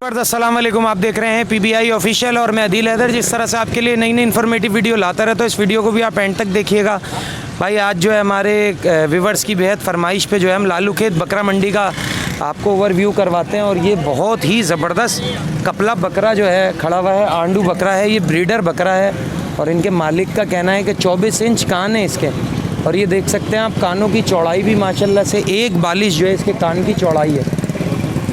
अस्सलाम वालेकुम, आप देख रहे हैं PBI ऑफिशियल और मैं अदील हैदर। जिस तरह से आपके लिए नई नई इन्फॉर्मेटिव वीडियो लाता रहता हूं, इस वीडियो को भी आप एंड तक देखिएगा। भाई आज जो है हमारे व्यूवर्स की बेहद फरमाइश पे जो है हम लालू खेत बकरा मंडी का आपको ओवरव्यू करवाते हैं। और ये बहुत ही ज़बरदस्त कपला बकरा जो है खड़ा हुआ है, आंडू बकरा है, ये ब्रीडर बकरा है। और इनके मालिक का कहना है कि 24 इंच कान है इसके। और ये देख सकते हैं आप, कानों की चौड़ाई भी माशाल्लाह से 1.42 जो है इसके कान की चौड़ाई है।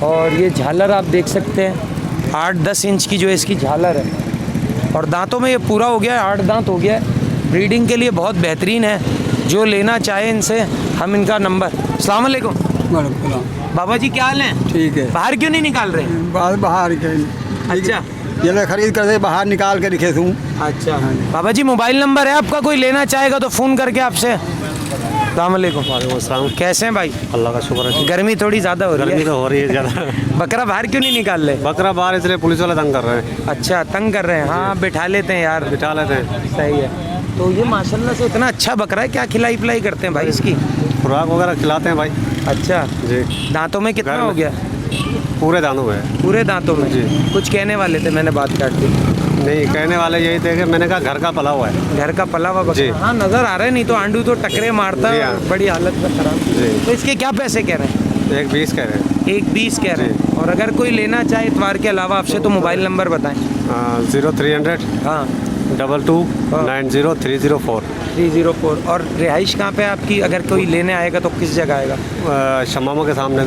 और ये झालर आप देख सकते हैं 8-10 इंच की जो है इसकी झालर है। और दांतों में ये पूरा हो गया है, 8 दांत हो गया है। ब्रीडिंग के लिए बहुत बेहतरीन है। जो लेना चाहे इनसे हम इनका नंबर। अस्सलाम वालेकुम बाबा जी, क्या हाल है? ठीक है। बाहर क्यों नहीं निकाल रहे? बाहर अच्छा, ये मैं खरीद कर बाहर निकाल के दिखे दूँ। अच्छा बाबा जी, मोबाइल नंबर है आपका, कोई लेना चाहेगा तो फ़ोन करके आपसे। अस्सलाम वालेकुम। वालेकुम। कैसे हैं भाई? अल्लाह का शुक्र है। गर्मी थोड़ी ज़्यादा हो रही गर्मी है। तो हो रही है ज़्यादा। बकरा बाहर क्यों नहीं निकाल रहे? बकरा बाहर इसलिए पुलिस वाले तंग कर रहे हैं। अच्छा, तंग कर रहे हैं। हाँ, बिठा लेते हैं यार। बिठा लेते हैं। सही है। तो ये माशाल्लाह से इतना अच्छा बकरा है, क्या खिलाई पिलाई करते हैं भाई इसकी? खुराक वगैरह खिलाते हैं भाई। अच्छा जी। दांतों में कितना घर हो में। गया? पूरे दानों में है। पूरे दांतों में जी। कुछ कहने वाले थे, मैंने बात काट दी। नहीं, कहने वाले यही थे कि मैंने कहा घर का पला हुआ है। घर का पला हुआ जी। बकरा। हाँ, नज़र आ रहा है, नहीं तो आंडू तो टकरे मारता जी है हाँ। और बड़ी हालत में खराब। जी। तो इसके क्या पैसे कह रहे हैं? 1.20 कह रहे हैं। 1.20 कह रहे हैं। और अगर कोई लेना चाहे इतवार के अलावा आपसे तो मोबाइल नंबर बताएं। 0300 हाँ 22 90 304। 304। और रिहाइश कहाँ पे है आपकी? अगर कोई लेने आएगा तो किस जगह आएगा? शमामा के सामने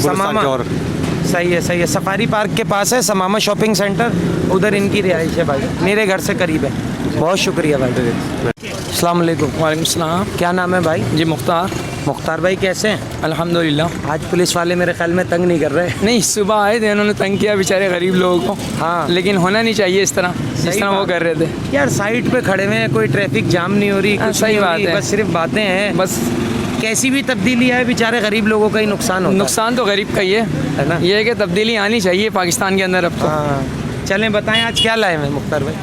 समामा। चौर। सही है, सही है। सफारी पार्क के पास है समामा शॉपिंग सेंटर, उधर इनकी रिहाइश है भाई, मेरे घर से करीब है। बहुत शुक्रिया भाई। अस्सलाम वालेकुम। वालेकुम सलाम। क्या नाम है भाई? जी मुख्तार। मुख्तार भाई, कैसे हैं? अल्हम्दुलिल्लाह। आज पुलिस वाले मेरे ख्याल में तंग नहीं कर रहे। नहीं, सुबह आए थे, उन्होंने तंग किया बेचारे गरीब लोगों को। हाँ। लेकिन होना नहीं चाहिए इस तरह जिस तरह वो बात। कर रहे थे। यार साइड पे खड़े हुए हैं, कोई ट्रैफिक जाम नहीं हो रही, हाँ, कुछ सही नहीं हो बात रही, है। बस सिर्फ बातें हैं। बस कैसी भी तब्दीली है, बेचारे गरीब लोगों का ही नुकसान होता नुकसान तो गरीब का ही है ना? ये है कि तब्दीली आनी चाहिए पाकिस्तान के अंदर अब है। तो। हाँ, चलें बताएं आज क्या लाए हैं मुख्तार भाई?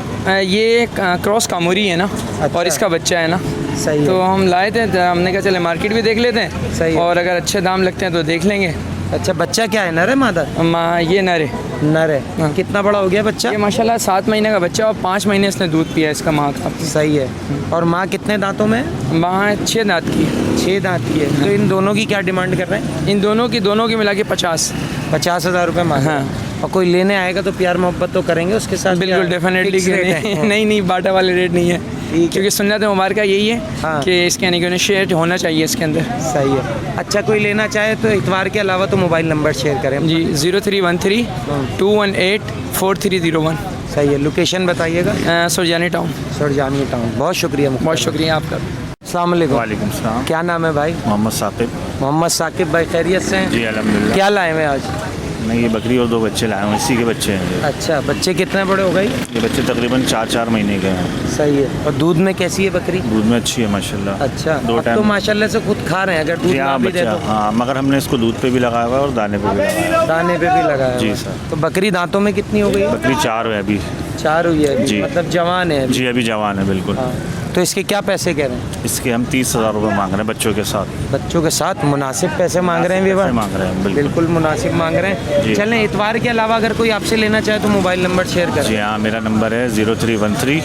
ये क्रॉस कामूरी है ना, और इसका बच्चा है ना। सही तो है। हम लाए थे, तो हमने कहा चले मार्केट भी देख लेते हैं। सही है। और अगर अच्छे दाम लगते हैं तो देख लेंगे। अच्छा, बच्चा क्या है, नर है मादा? ये नर है। नर है। हाँ। कितना बड़ा हो गया बच्चा? ये माशाल्लाह 7 महीने का बच्चा और 5 महीने इसने दूध पिया इसका माँ का। सही है। और माँ कितने दांतों में है? माँ 6 दांत की है। 6 दांत की है। तो इन दोनों की क्या डिमांड कर रहे हैं? इन दोनों की मिला के 50,000 रुपये मांग। हाँ। और कोई लेने आएगा तो प्यार मोहब्बत तो करेंगे उसके साथ? बिल्कुल डेफिनेटली। नहीं नहीं, बाटा वाले रेट नहीं है, क्योंकि सुन्नत मुबारक यही है। हाँ। कि इसके यानी कि शेयर होना चाहिए इसके अंदर। सही है। अच्छा, कोई लेना चाहे तो इतवार के अलावा तो मोबाइल नंबर शेयर करें जी। 0313 218 4301। सही है। लोकेशन बताइएगा। सुरजानी टाउन। सुरजानी टाउन। बहुत शुक्रिया। बहुत शुक्रिया आपका। अस्सलाम वालेकुम। वालेकुम सलाम। क्या नाम है भाई? मोहम्मद साकिब। मोहम्मद साकिब भाई, खैरियत से हैं? जी अल्हम्दुलिल्लाह। क्या लाए हुए आज? मैं ये बकरी और 2 बच्चे लाया हूँ, इसी के बच्चे हैं ये। अच्छा, बच्चे कितने बड़े हो गए? ये बच्चे तकरीबन 4-4 महीने के हैं। सही है। और दूध में कैसी है बकरी? दूध में अच्छी है माशाल्लाह। अच्छा, 2 अब तो टाइम। माशाल्लाह से खुद खा रहे हैं, अगर दूध जी ना हाँ भी दे बच्चा, तो। हाँ, मगर हमने इसको दूध पे भी लगाया हुआ है और दाने पे भी लगाया है। दाने पे भी लगाया जी हुआ है। सर। तो बकरी दांतों में कितनी हो गई? बकरी 4 है अभी। 4 हुई है अभी। जी। मतलब जवान है अभी। जी अभी जवान है बिल्कुल। हाँ। तो इसके क्या पैसे कह रहे हैं? इसके हम 30,000 रुपये मांग रहे हैं बच्चों के साथ। बच्चों के साथ मुनासिब पैसे मांग रहे हैं पैसे विवाह? मांग रहे हैं बिल्कुल। बिल्कुल मुनासिब मांग रहे हैं। जी। चलें, इतवार के अलावा अगर कोई आपसे लेना चाहे तो मोबाइल नंबर शेयर करें। जी हाँ, मेरा नंबर है 0313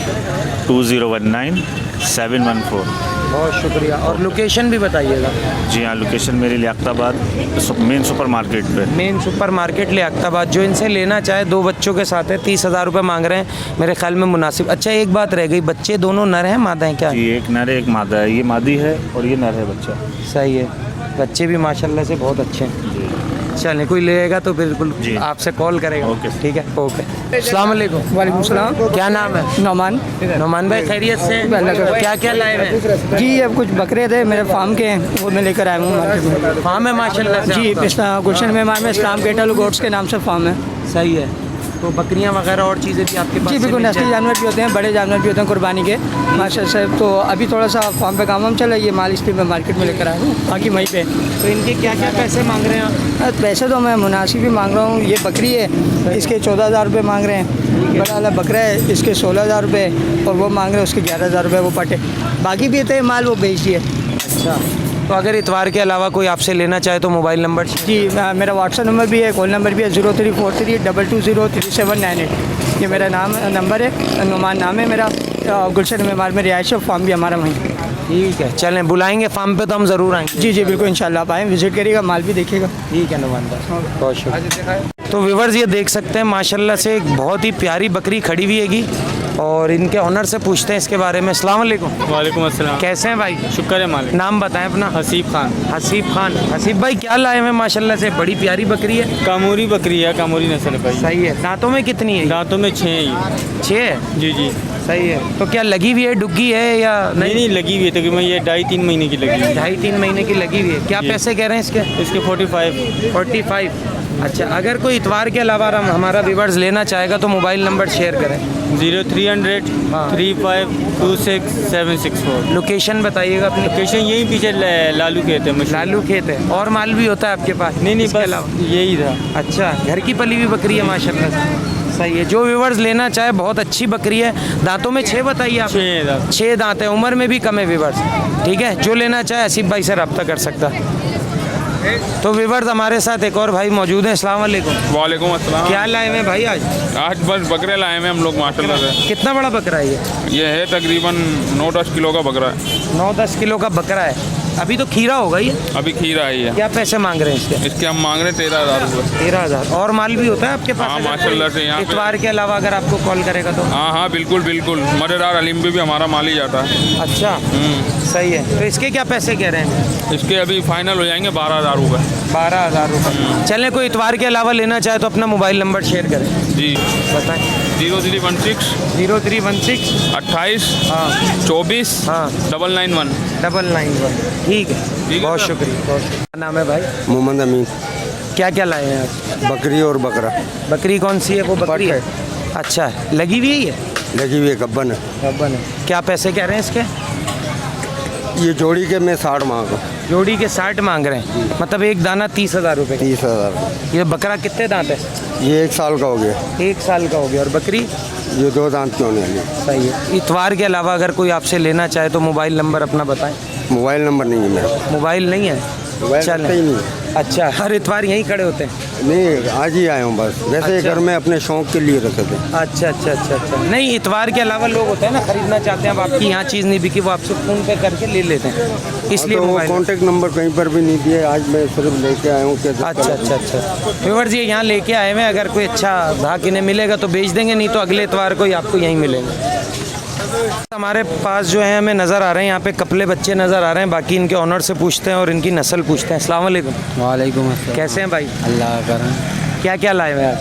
2019 714। बहुत शुक्रिया। और लोकेशन भी बताइएगा। जी हाँ, लोकेशन मेरी लियाकताबाद मेन सुपर मार्केट पे। Main super market Liaquatabad. जो इनसे लेना चाहे 2 बच्चों के साथ है, 30,000 रुपये मांग रहे हैं, मेरे ख्याल में मुनासिब। अच्छा, एक बात रह गई, बच्चे दोनों नर हैं मादा हैं क्या? जी, एक नर है एक मादा है। ये मादी है और ये नर है बच्चा। सही है। बच्चे भी माशाल्लाह से बहुत अच्छे हैं। जी। चलें, कोई लेगा तो बिल्कुल जी। आपसे कॉल करेगा। ओके। ठीक है, ओके। अस्सलाम वालेकुम। वालेकुम सलाम। क्या नाम है? नौमान। नोमान भाई, खैरियत से? क्या क्या लाए हैं? जी, अब कुछ बकरे थे मेरे फार्म के, वो मैं लेकर आया हूँ मार्केट में। फार्म है माशाल्लाह से जी, आपका? गुलशन मेहमान में इस्लाम केटल गोट्स के नाम से फार्म है। सही है। तो बकरियां वगैरह और चीज़ें भी आपके पास? जी बिल्कुल, नस्ली जानवर भी होते हैं, बड़े जानवर भी होते हैं कुर्बानी के माशा से। तो अभी थोड़ा सा फार्म पे काम चला, ये माल इसलिए मैं मार्केट में लेकर आया हूँ, बाकी वहीं पे। तो इनके क्या क्या पैसे मांग रहे हैं आप? पैसे तो मैं मुनासिब ही मांग रहा हूँ। ये बकरी है, इसके 14,000 रुपये मांग रहे हैं। बड़ा वाला बकरा है, इसके 16,000 रुपये, और वो मांग रहे हैं उसके 11,000 रुपये वो पटे। बाकी भी थे माल वो बेच दिए। अच्छा, तो अगर इतवार के अलावा कोई आपसे लेना चाहे तो मोबाइल नंबर जी मेरा व्हाट्सएप नंबर भी है, कॉल नंबर भी है 034322033798। ये मेरा नंबर है, नुमान नाम है मेरा। गुलशन मेमार में रिहाइश है, फार्म भी हमारा वहीं है। ठीक है, चलें बुलाएंगे फार्म पे तो हम ज़रूर आएंगे। जी जी बिल्कुल, इंशाल्लाह आप आएँ, विजिट करिएगा, माल भी देखिएगा। ठीक है नुमान भाई, बहुत शुक्रिया। तो व्यूअर्स ये देख सकते हैं माशाल्लाह से एक बहुत ही प्यारी बकरी खड़ी हुई हैगी और इनके ऑनर से पूछते हैं इसके बारे में। अस्सलाम वालेकुम। वालेकुम अस्सलाम। कैसे हैं भाई? शुक्र है मालिक। नाम बताएं अपना। हसीब खान। हसीब खान। हसीब भाई क्या लाए हैं? माशाल्लाह से बड़ी प्यारी बकरी है। कामूरी बकरी है, कामूरी नस्ल है भाई। सही है। दांतों में कितनी है? दांतों में 6 है। 6 है? जी जी। सही है। तो क्या लगी हुई है, डुग्गी है या नहीं नहीं, लगी हुई है तकरीबन, ये 2.5-3 महीने की लगी हुई है। 2.5-3 महीने की लगी हुई है। क्या जी। पैसे कह रहे हैं इसके? इसके 45। 45। अच्छा, अगर कोई इतवार के अलावा हमारा व्यूअर्स लेना चाहेगा तो मोबाइल नंबर शेयर करें। 0300 हाँ। 3526 लोकेशन बताइएगा अपनी। लोकेशन यहीं पीछे लालू कहते हैं, मशहूर। लालू खेत है। और माल भी होता है आपके पास? नहीं नहीं, इसके बस अलावा यही था। अच्छा, घर की पली हुई बकरी है माशाल्लाह से। सही है। जो व्यूअर्स लेना चाहे बहुत अच्छी बकरी है। दांतों में 6 बताइए आप? 6 दांत। 6 दांत है। उम्र में भी कम है व्यूअर्स। ठीक है, जो लेना चाहे हसीब भाई से रब्ता कर सकता है। तो व्यूअर्स हमारे साथ एक और भाई मौजूद हैं। अस्सलाम वालेकुम। वालेकुम अस्सलाम। क्या लाए हैं भाई आज? आज बस बकरे लाए हैं हम लोग माशाल्लाह से। कितना बड़ा बकरा है ये है तकरीबन 9-10 किलो का बकरा है। 9-10 किलो का बकरा है। अभी तो खीरा होगा ये। अभी खीरा आई है। क्या पैसे मांग रहे हैं इसके? इसके हम मांग रहे हैं 13,000 रुपये। 13,000। और माल भी होता है आपके पास? हाँ, अगर माशाल्लाह कोई से यहाँ पे- इतवार के अलावा अगर आपको कॉल करेगा तो? हाँ हाँ बिल्कुल बिल्कुल, मज़ेदार अलीम भी हमारा माल ही जाता है। अच्छा, सही है। तो इसके क्या पैसे कह रहे हैं? इसके अभी फाइनल हो जाएंगे 12,000 रुपये। 12,000 रुपये। चलें, कोई इतवार के अलावा लेना चाहे तो अपना मोबाइल नंबर शेयर करें। जी, बताएं। 0316 0316 28 हाँ 24 हाँ 991। 991। ठीक है, है बहुत सर। शुक्रिया। बहुत शुक्रिया। क्या नाम है भाई? मोहम्मद अमीन। क्या क्या लाए हैं आप? बकरी और बकरा बकरी कौन सी है? वो बकरी है। अच्छा, लगी हुई है ये? लगी हुई है, गब्बन है। गब्बन है। क्या पैसे कह रहे हैं इसके? ये जोड़ी के मैं 60 मांग रहा हूँ। जोड़ी के 60 मांग रहे हैं, मतलब एक दाना 30,000 रुपये का। 30,000। ये बकरा कितने दांत है? ये 1 साल का हो गया। 1 साल का हो गया। और बकरी? ये 2 दांत की होने वाली है। सही है। इतवार के अलावा अगर कोई आपसे लेना चाहे तो मोबाइल नंबर अपना बताएं। मोबाइल नंबर नहीं है मेरा। मोबाइल नहीं है? मोबाइल रखता ही नहीं है। अच्छा, हर इतवार यहीं खड़े होते हैं? नहीं, आज ही आया हूँ बस। वैसे अच्छा। घर में अपने शौक के लिए रखे थे। अच्छा अच्छा अच्छा अच्छा। नहीं, इतवार के अलावा लोग होते हैं ना, खरीदना चाहते हैं, अब आपकी यहाँ चीज़ नहीं बिकी, वो आपसे फ़ोन पे करके ले लेते हैं, इसलिए तो वो मोबाइल। कॉन्टेक्ट नंबर कहीं पर भी नहीं दिए। आज मैं सिर्फ लेके आया हूँ। अच्छा अच्छा अच्छा। व्यूअर्स ये यहाँ लेके आए हुए हैं, अगर कोई अच्छा भाग इन्हें मिलेगा तो बेच देंगे, नहीं तो अगले इतवार को ही आपको यहीं मिलेंगे। हमारे पास जो है हमें नज़र आ रहे हैं यहाँ पे कपले बच्चे नज़र आ रहे हैं, बाकी इनके ऑनर से पूछते हैं और इनकी नस्ल पूछते हैं। अस्सलाम वालेकुम। वालेकुम अस्सलाम। कैसे हैं भाई? अल्लाह करम। क्या क्या लाए हुए हैं आप?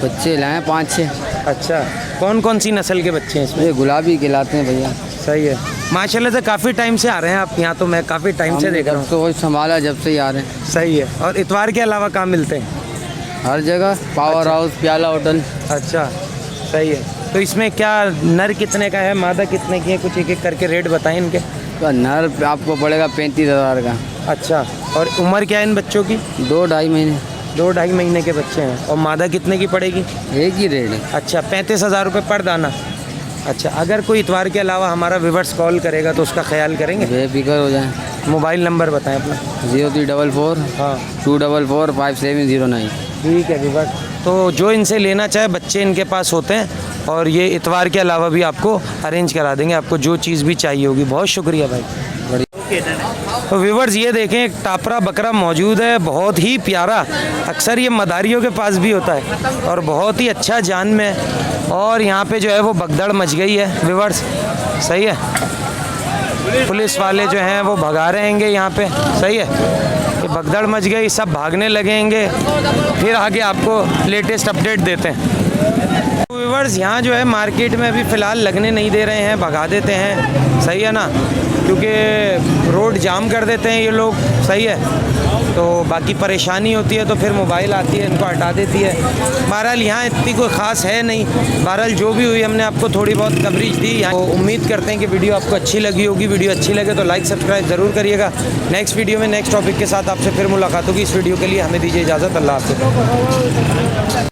बच्चे लाए 5-6। अच्छा, कौन कौन सी नस्ल के बच्चे हैं इसमें? ये गुलाबी खिलाते हैं भैया। सही है। माशाल्लाह से काफ़ी टाइम से आ रहे हैं आप यहाँ, तो मैं काफ़ी टाइम से देख रहा हूँ। तो वही संभाला जब से ही आ रहे हैं। सही है। और इतवार के अलावा कहाँ मिलते हैं? हर जगह, पावर हाउस, प्याला होटल। अच्छा, सही है। तो इसमें क्या नर कितने का है, मादा कितने की है, कुछ एक एक करके रेट बताएं इनके। तो नर आपको पड़ेगा 35,000 का। अच्छा, और उम्र क्या है इन बच्चों की? 2-2.5 महीने। 2-2.5 महीने के बच्चे हैं। और मादा कितने की पड़ेगी? एक ही रेट है। अच्छा, 35,000 रुपये पर दाना। अच्छा, अगर कोई इतवार के अलावा हमारा व्यूअर्स कॉल करेगा तो उसका ख्याल करेंगे? बेफिक्र हो जाए। मोबाइल नंबर बताएं अपना। 0344 हाँ 244 5709। ठीक है व्यूअर्स। तो जो इनसे लेना चाहे बच्चे इनके पास होते हैं और ये इतवार के अलावा भी आपको अरेंज करा देंगे, आपको जो चीज़ भी चाहिए होगी। बहुत शुक्रिया भाई। तो व्यूअर्स ये देखें, एक टापरा बकरा मौजूद है, बहुत ही प्यारा। अक्सर ये मदारियों के पास भी होता है और बहुत ही अच्छा जान में है। और यहाँ पे जो है वो भगदड़ मच गई है व्यूअर्स। सही है। पुलिस वाले जो हैं वो भगा रहेंगे यहाँ पे। सही है, ये भगदड़ मच गई, सब भागने लगेंगे, फिर आगे आपको लेटेस्ट अपडेट देते हैं। व्यूअर्स यहाँ जो है मार्केट में अभी फ़िलहाल लगने नहीं दे रहे हैं, भगा देते हैं। सही है ना, क्योंकि रोड जाम कर देते हैं ये लोग। सही है, तो बाकी परेशानी होती है तो फिर मोबाइल आती है, इनको हटा देती है। बहरहाल यहाँ इतनी कोई ख़ास है नहीं। बहरहाल जो भी हुई हमने आपको थोड़ी बहुत कवरेज दी। तो उम्मीद करते हैं कि वीडियो आपको अच्छी लगी होगी। वीडियो अच्छी लगे तो लाइक सब्सक्राइब ज़रूर करिएगा। नेक्स्ट वीडियो में नेक्स्ट टॉपिक के साथ आपसे फिर मुलाकात होगी। इस वीडियो के लिए हमें दीजिए इजाज़त। अल्लाह हाफ़िज़।